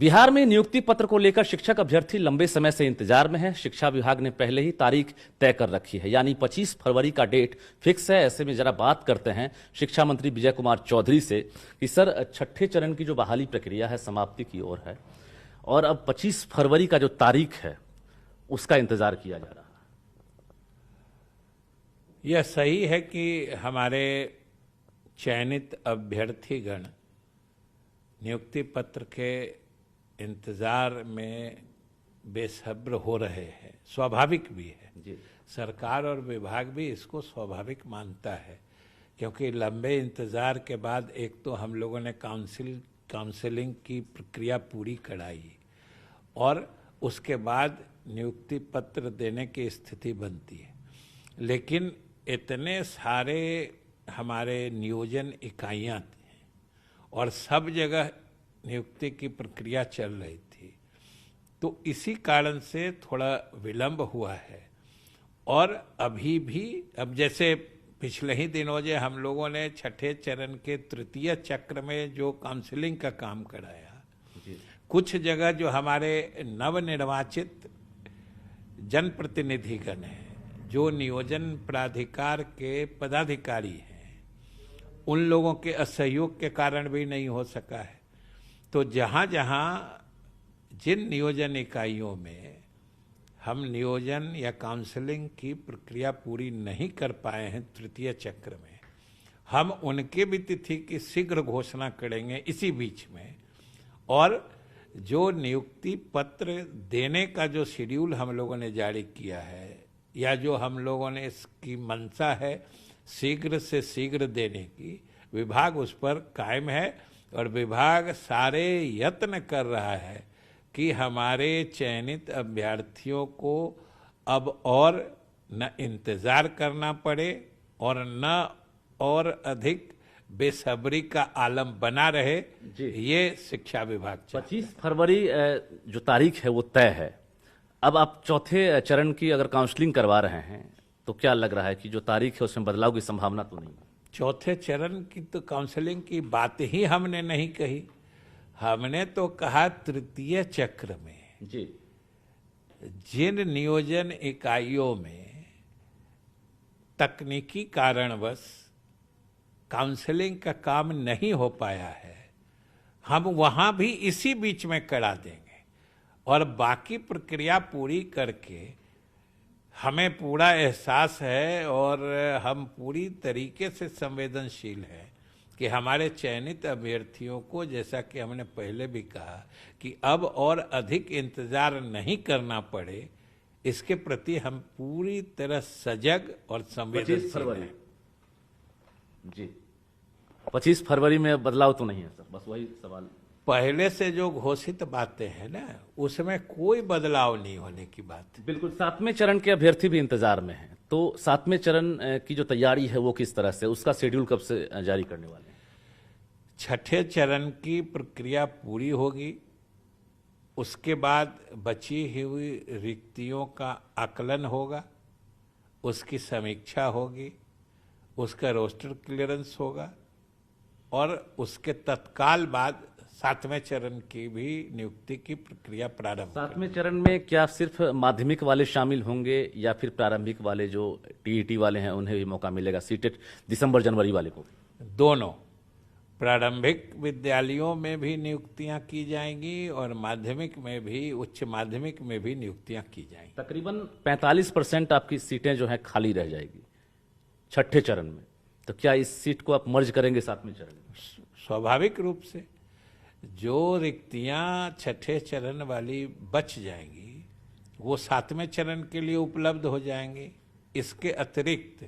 बिहार में नियुक्ति पत्र को लेकर शिक्षक अभ्यर्थी लंबे समय से इंतजार में हैं। शिक्षा विभाग ने पहले ही तारीख तय कर रखी है, यानी 25 फरवरी का डेट फिक्स है। ऐसे में जरा बात करते हैं शिक्षा मंत्री विजय कुमार चौधरी से कि सर, छठे चरण की जो बहाली प्रक्रिया है समाप्ति की ओर है और अब 25 फरवरी का जो तारीख है उसका इंतजार किया जा रहा है। यह सही है कि हमारे चयनित अभ्यर्थीगण नियुक्ति पत्र के इंतजार में बेसब्र हो रहे हैं। स्वाभाविक भी है जी। सरकार और विभाग भी इसको स्वाभाविक मानता है, क्योंकि लंबे इंतजार के बाद एक तो हम लोगों ने काउंसलिंग की प्रक्रिया पूरी कराई और उसके बाद नियुक्ति पत्र देने की स्थिति बनती है। लेकिन इतने सारे हमारे नियोजन इकाइयाँ थी और सब जगह नियुक्ति की प्रक्रिया चल रही थी, तो इसी कारण से थोड़ा विलंब हुआ है। और अभी भी अब जैसे पिछले ही दिनों जो हम लोगों ने छठे चरण के तृतीय चक्र में जो काउंसलिंग का काम कराया, कुछ जगह जो हमारे नवनिर्वाचित जनप्रतिनिधिगण हैं, जो नियोजन प्राधिकार के पदाधिकारी हैं, उन लोगों के असहयोग के कारण भी नहीं हो सका है। तो जहाँ जहाँ जिन नियोजन इकाइयों में हम नियोजन या काउंसलिंग की प्रक्रिया पूरी नहीं कर पाए हैं तृतीय चक्र में, हम उनके भी तिथि की शीघ्र घोषणा करेंगे इसी बीच में। और जो नियुक्ति पत्र देने का जो शेड्यूल हम लोगों ने जारी किया है या जो हम लोगों ने इसकी मंशा है शीघ्र से शीघ्र देने की, विभाग उस पर कायम है और विभाग सारे यत्न कर रहा है कि हमारे चयनित अभ्यर्थियों को अब और न इंतजार करना पड़े और न और अधिक बेसब्री का आलम बना रहे। ये शिक्षा विभाग 25 फरवरी जो तारीख है वो तय है। अब आप चौथे चरण की अगर काउंसलिंग करवा रहे हैं तो क्या लग रहा है कि जो तारीख है उसमें बदलाव की संभावना तो नहीं है? चौथे चरण की तो काउंसलिंग की बात ही हमने नहीं कही। हमने तो कहा तृतीय चक्र में जी जिन नियोजन इकाइयों में तकनीकी कारणवश काउंसलिंग का काम नहीं हो पाया है, हम वहां भी इसी बीच में करा देंगे और बाकी प्रक्रिया पूरी करके हमें पूरा एहसास है और हम पूरी तरीके से संवेदनशील हैं कि हमारे चयनित अभ्यर्थियों को, जैसा कि हमने पहले भी कहा, कि अब और अधिक इंतजार नहीं करना पड़े, इसके प्रति हम पूरी तरह सजग और संवेदनशील हैं। जी 25 फरवरी में बदलाव तो नहीं है सर, बस वही सवाल। पहले से जो घोषित बातें हैं ना, उसमें कोई बदलाव नहीं होने की बात। बिल्कुल। 7वें चरण के अभ्यर्थी भी इंतजार में हैं, तो 7वें चरण की जो तैयारी है वो किस तरह से, उसका शेड्यूल कब से जारी करने वाले हैं? छठे चरण की प्रक्रिया पूरी होगी, उसके बाद बची हुई रिक्तियों का आकलन होगा, उसकी समीक्षा होगी, उसका रोस्टर क्लियरेंस होगा और उसके तत्काल बाद 7वें चरण की भी नियुक्ति की प्रक्रिया प्रारंभ। 7वें चरण में क्या सिर्फ माध्यमिक वाले शामिल होंगे या फिर प्रारंभिक वाले जो टीईटी वाले हैं उन्हें भी मौका मिलेगा? सीटेट दिसंबर जनवरी वाले को? दोनों प्रारंभिक विद्यालयों में भी नियुक्तियां की जाएंगी और माध्यमिक में भी, उच्च माध्यमिक में भी नियुक्तियां की जाएंगी। तकरीबन 45% आपकी सीटें जो हैं खाली रह जाएगी छठे चरण में, तो क्या इस सीट को आप मर्ज करेंगे 7वें चरण में? स्वाभाविक रूप से जो रिक्तियां छठे चरण वाली बच जाएंगी वो 7वें चरण के लिए उपलब्ध हो जाएंगी। इसके अतिरिक्त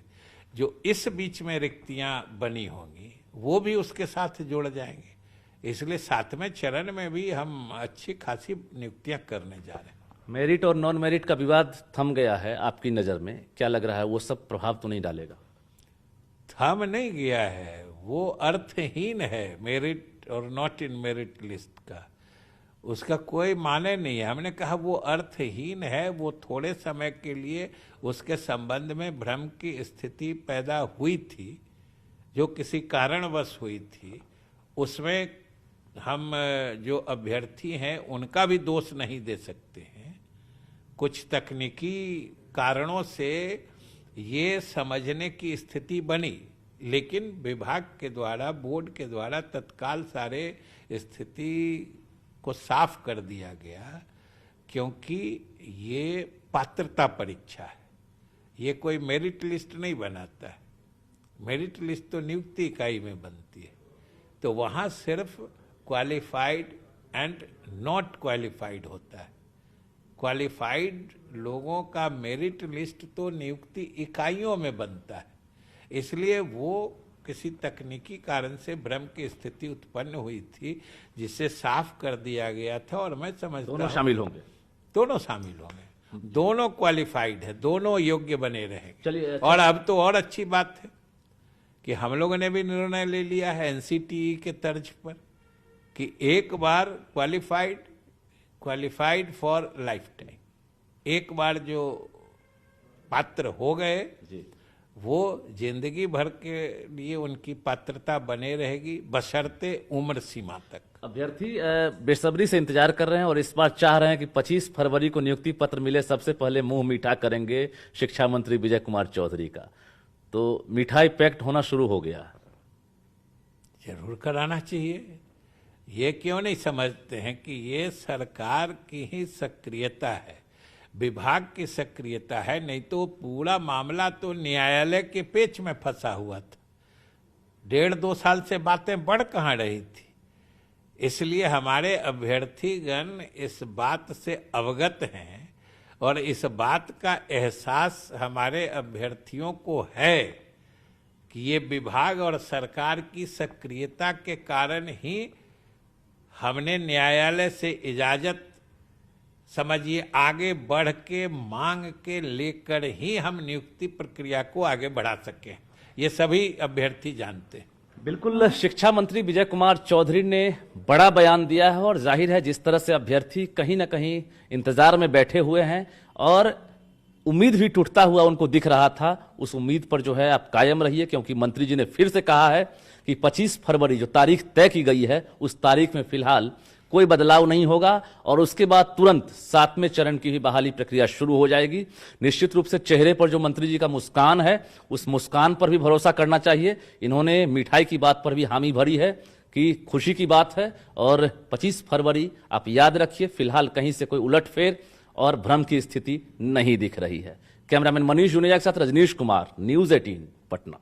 जो इस बीच में रिक्तियां बनी होंगी वो भी उसके साथ जोड़ जाएंगे। इसलिए 7वें चरण में भी हम अच्छी खासी नियुक्तियां करने जा रहे हैं। मेरिट और नॉन मेरिट का विवाद थम गया है आपकी नज़र में, क्या लग रहा है वो सब प्रभाव तो नहीं डालेगा? थम नहीं गया है, वो अर्थहीन है मेरिट और नॉट इन मेरिट लिस्ट का, उसका कोई माने नहीं है। हमने कहा वो अर्थहीन है, वो थोड़े समय के लिए उसके संबंध में भ्रम की स्थिति पैदा हुई थी, जो किसी कारणवश हुई थी, उसमें हम जो अभ्यर्थी हैं उनका भी दोष नहीं दे सकते हैं। कुछ तकनीकी कारणों से ये समझने की स्थिति बनी, लेकिन विभाग के द्वारा, बोर्ड के द्वारा तत्काल सारे स्थिति को साफ कर दिया गया, क्योंकि ये पात्रता परीक्षा है, ये कोई मेरिट लिस्ट नहीं बनाता है। मेरिट लिस्ट तो नियुक्ति इकाई में बनती है, तो वहाँ सिर्फ क्वालिफाइड एंड नॉट क्वालिफाइड होता है। क्वालिफाइड लोगों का मेरिट लिस्ट तो नियुक्ति इकाइयों में बनता है, इसलिए वो किसी तकनीकी कारण से भ्रम की स्थिति उत्पन्न हुई थी, जिसे साफ कर दिया गया था। और मैं समझता हूं दोनों शामिल होंगे, दोनों शामिल होंगे, दोनों क्वालिफाइड है, दोनों योग्य बने रहेंगे। चलिए, और अब तो और अच्छी बात है कि हम लोगों ने भी निर्णय ले लिया है एनसीटीई के तर्ज पर कि एक बार क्वालिफाइड फॉर लाइफ टाइम, एक बार जो पात्र हो गए जी, वो जिंदगी भर के लिए उनकी पात्रता बने रहेगी, बशर्ते उम्र सीमा तक। अभ्यर्थी बेसब्री से इंतजार कर रहे हैं और इस बार चाह रहे हैं कि 25 फरवरी को नियुक्ति पत्र मिले, सबसे पहले मुंह मीठा करेंगे शिक्षा मंत्री विजय कुमार चौधरी का। तो मिठाई पैक्ट होना शुरू हो गया। जरूर कराना चाहिए। ये क्यों नहीं समझते हैं कि ये सरकार की ही सक्रियता है, विभाग की सक्रियता है, नहीं तो पूरा मामला तो न्यायालय के पेच में फंसा हुआ था। 1.5-2 साल से बातें बढ़ कहाँ रही थी। इसलिए हमारे अभ्यर्थीगण इस बात से अवगत हैं और इस बात का एहसास हमारे अभ्यर्थियों को है कि ये विभाग और सरकार की सक्रियता के कारण ही हमने न्यायालय से इजाजत, समझिए, आगे बढ़ के मांग के लेकर ही हम नियुक्ति प्रक्रिया को आगे बढ़ा सके। ये सभी अभ्यर्थी जानते हैं। बिल्कुल, शिक्षा मंत्री विजय कुमार चौधरी ने बड़ा बयान दिया है और जाहिर है जिस तरह से अभ्यर्थी कहीं ना कहीं इंतजार में बैठे हुए हैं और उम्मीद भी टूटता हुआ उनको दिख रहा था, उस उम्मीद पर जो है आप कायम रहिए, क्योंकि मंत्री जी ने फिर से कहा है कि 25 फरवरी जो तारीख तय की गई है उस तारीख में फिलहाल कोई बदलाव नहीं होगा और उसके बाद तुरंत 7वें चरण की भी बहाली प्रक्रिया शुरू हो जाएगी। निश्चित रूप से चेहरे पर जो मंत्री जी का मुस्कान है उस मुस्कान पर भी भरोसा करना चाहिए। इन्होंने मिठाई की बात पर भी हामी भरी है कि खुशी की बात है और 25 फरवरी आप याद रखिए, फिलहाल कहीं से कोई उलटफेर और भ्रम की स्थिति नहीं दिख रही है। कैमरामैन मनीष जुनेजा के साथ रजनीश कुमार, न्यूज़ 18 पटना।